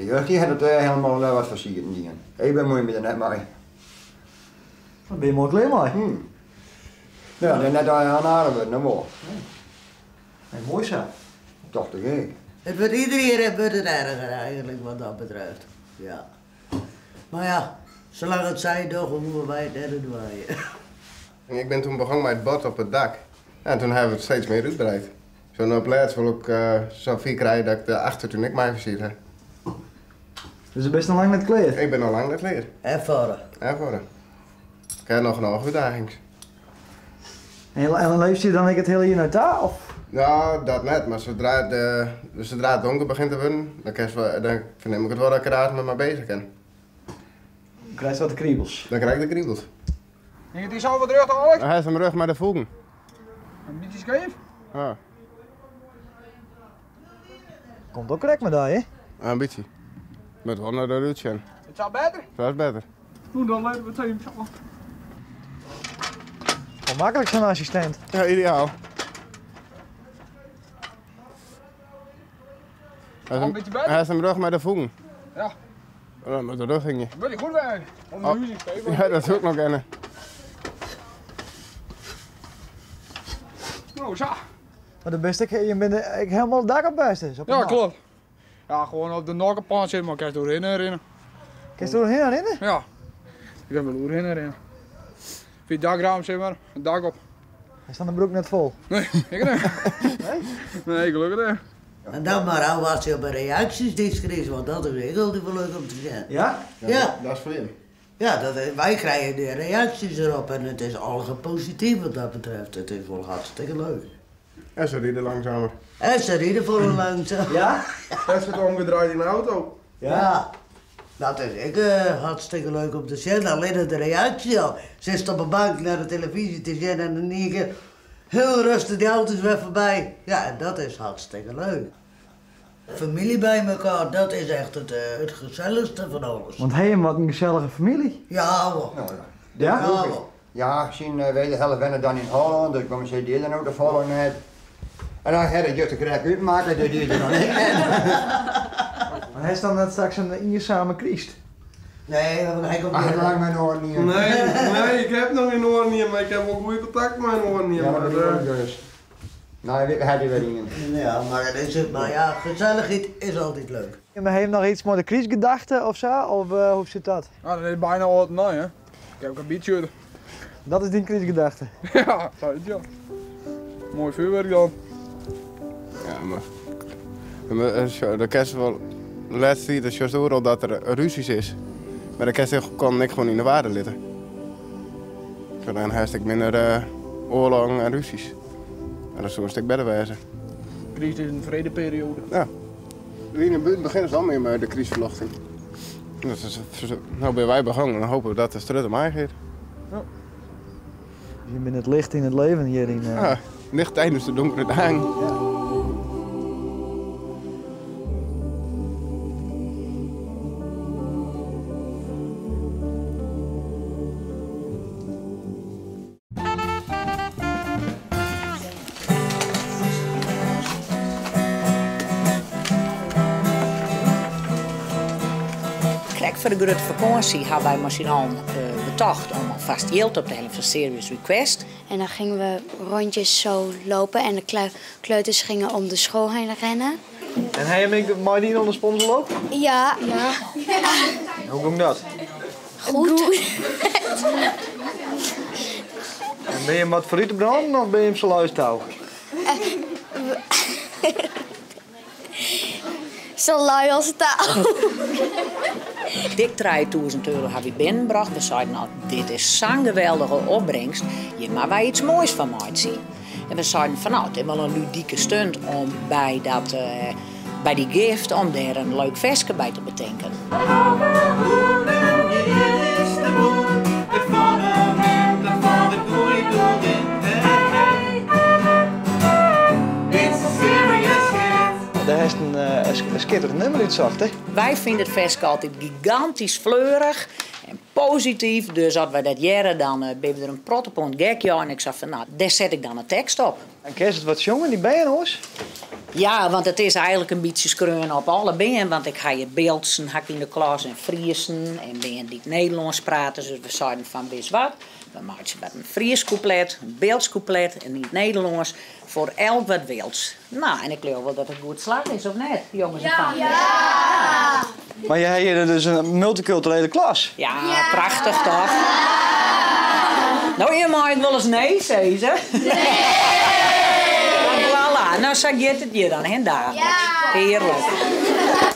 die jeugd die had het helemaal wat versierd. Ik ben mooi met de net mee. Dan ben je mooi klein mee. Ja, dan net aan aarde, nou wel. Nee, mooi zo. Toch te gek. Het wordt iedereen wordt het erger eigenlijk wat dat betreft. Ja. Maar ja, zolang het zij toch, hoeven wij het net waaien. Ik ben toen begonnen met het bad op het dak. Ja, en toen hebben we het steeds meer uitbreid. Zo op laatst wil ik zo vier krijgen dat ik de achter toen ik mij versierd heb. Dus je bent al lang met kleed? Ik ben al lang net leer. Ervaren. Ervaren. Ik heb nog een uitdaging. En leef je dan het hele jaar naar daar? Of? Nou, dat net, maar zodra het donker begint te worden, dan verneem ik het wel dat ik er met me bezig ben. Dan krijg je wat de kriebels. Dan krijg ik de kriebels. Ging het zo wat terug, Alex? Hij heeft hem rug met de voegen. Een beetje scheef? Ja, Komt ook correct met daar, hè? een beetje. Met wel naar de route. Het zou beter. Dat is beter. Toen dan leiden we het even zo. Wel makkelijk zo'n assistent. Ja, ideaal. Een beetje beter. Hij heeft hem rug met de voegen. Ja. Ja, met de rug ging je. Wil je goed werken? Om de muziek te geven. Ja, dat is ook nog kennen. Nou, zo. Maar de beste, je bent helemaal het dak op best. Dus op de Ja, nacht. klopt. Ja, gewoon op de nokkenpan zitten, maar ik kan doorheen rennen. Kun je er doorheen rennen? Ja. Ik heb wel doorheen rennen. Via het dakraam, zeg maar. Het dak op. Hij staat de broek net vol. Nee, ik niet. Nee, gelukkig niet. En dan maar aan wat je op reacties discreet, want dat is heel leuk om te zeggen. Ja? Ja. Dat is voor jullie. Ja, wij krijgen de reacties erop en het is allemaal positief wat dat betreft. Het is wel hartstikke leuk. En ze rieden langzamer. En ze rieden voor een langzaam. Ja? Hij zit omgedraaid in de auto. Ja. Dat is hartstikke leuk om te zien. Alleen de reactie al. Ze zit op een bank naar de televisie te zien en dan zie ik heel rustig die auto's weer voorbij. Ja, en dat is hartstikke leuk. Familie bij elkaar, dat is echt het gezelligste van alles. Want hij wat een gezellige familie. Ja, wel. Nou, Ja? Ja, wel. ja, zien wij de hele wennen dan in Holland, dus ik kwam ze die dan ook de volgende net. En dan had ik juist de krek uitmaken, dat die er nog niet. Maar hij is dan net straks een ingezame Christ. Nee, hij komt Ach, niet. lang mijn oor niet. Nee, ik heb nog geen oor niet, maar ik heb wel goede contact met mijn oor niet. Ja, maar dat is dus. Nou, ik had die weer in. Ja, maar dat is het. Maar ja, gezelligheid is altijd leuk. En heeft nog iets met de Christ gedachten of zo? Of hoe zit dat? Nou, dat is bijna al nee, hè. Ik heb ook een beetje. Dat is die Christ gedachte. Ja, zo is het ja. Mooi vuurwerk dan. Ja, maar de kerst wel. De laatste tijd is juist overal dat er ruzies is. Maar de kerst kan ik gewoon in de waarde zitten. Dan heb ik minder oorlog en ruzies. En dat is zo'n stuk beter wijzen. Crisis is een vredeperiode. Ja. In de buurt beginnen ze al meer met de crisisverlochting. Dus nou ben wij begonnen en hopen we dat de strut om gaat. Je bent het licht in het leven hierin. Ja, licht tijdens de donkere dagen. Voor de grote vakantie hebben wij misschien al betocht om alvast geld op te halen voor Serious Request. En dan gingen we rondjes zo lopen en de kleuters gingen om de school heen rennen. En hij en ik maar niet onder sponsor lopen? Ja. Hoe ging dat? Goed. En ben je wat voor u te branden of ben je hem zo luistouw? Zo lui als touw. Dik 3000 euro heb ik binnengebracht. We zeiden, nou, dit is zo'n geweldige opbrengst. Hier maar wij iets moois van maken zien. En we zeiden van, nou, het is wel een ludieke stunt om bij die gift, om daar een leuk festje bij te bedenken. Daar heeft een schitterend nummer uitgezocht, hè? Wij vinden het festje altijd gigantisch fleurig en positief. Dus als we dat jaren, dan ben we er een protopont gekje en ik zei van, nou, daar zet ik dan een tekst op. En Kees het wat jongen, die ben je hoor. Ja, want het is eigenlijk een beetje skreun op alle benen. Want ik ga je Beeldsen, hak in de klas en Friesen en benen die het Nederlands praten. Dus we zeiden van wist wat. We maken wat een Fries couplet, een Beelds couplet en niet Nederlands. Voor elk wat wils. Nou, en ik geloof wel dat het goed slag is, of net, jongens en van. Ja! Maar jij hebt dus een multiculturele klas. Ja, prachtig toch? Nou, je mag wel eens nee zeggen. Nee! Voilà, nou zeg je het je dan, hè, daar. Heerlijk.